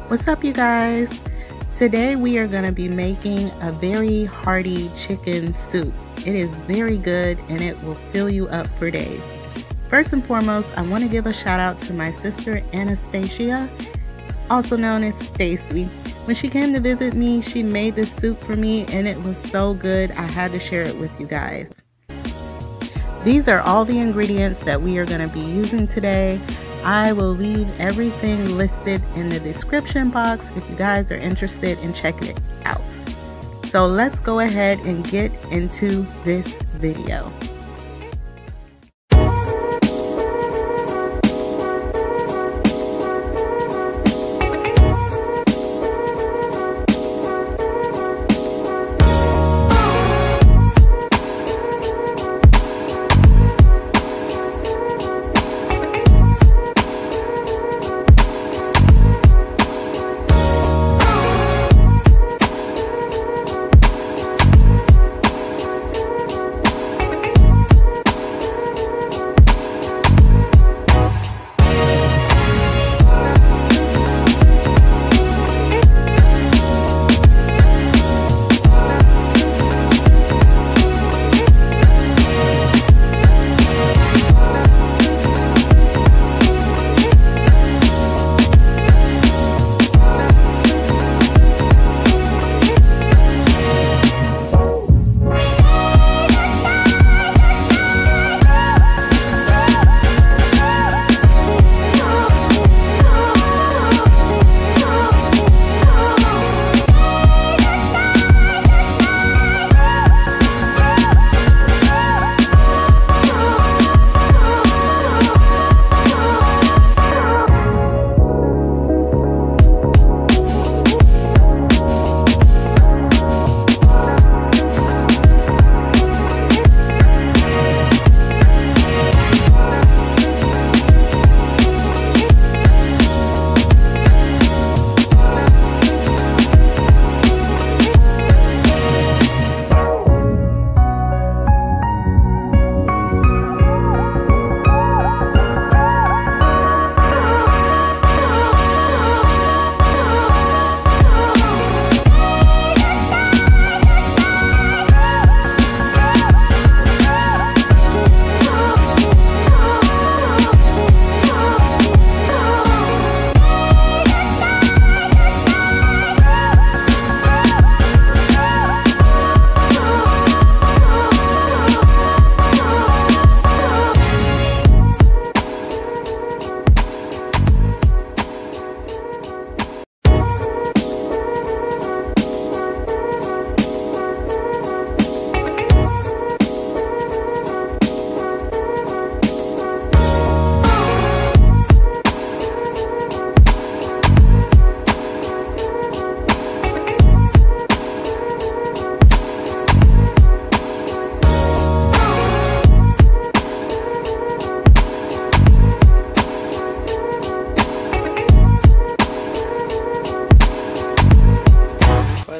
What's up, you guys? Today we are going to be making a very hearty chicken soup. It is very good and it will fill you up for days. First and foremost, I want to give a shout out to my sister Anastasia, also known as Stacy. When she came to visit me, she made this soup for me and it was so good I had to share it with you guys. These are all the ingredients that we are going to be using today. I will leave everything listed in the description box if you guys are interested in checking it out. So let's go ahead and get into this video.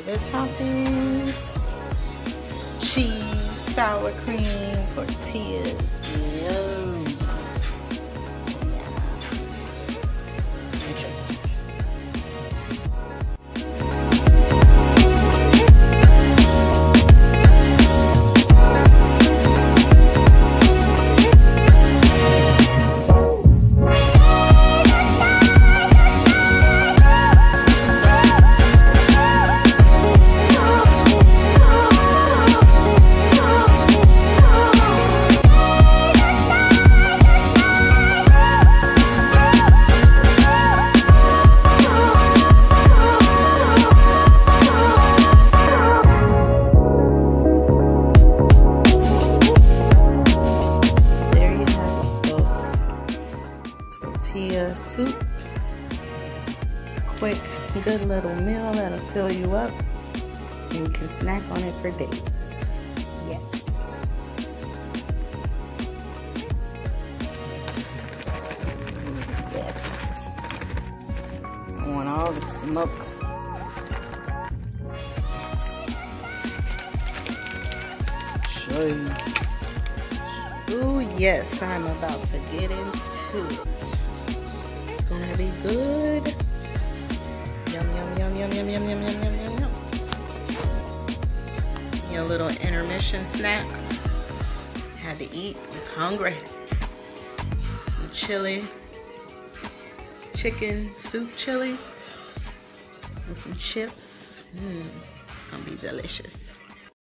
The toppings: cheese, sour cream, tortillas. Yum. Soup, quick, good little meal that'll fill you up and you can snack on it for days. Yes. Yes. I want all the smoke. Show you. Ooh, yes, I'm about to get into it. It's gonna be good. Yum, yum, yum, yum, yum, yum, yum. Your little intermission snack. Had to eat, was hungry. Some chili, chicken soup chili with some chips. It's gonna be delicious.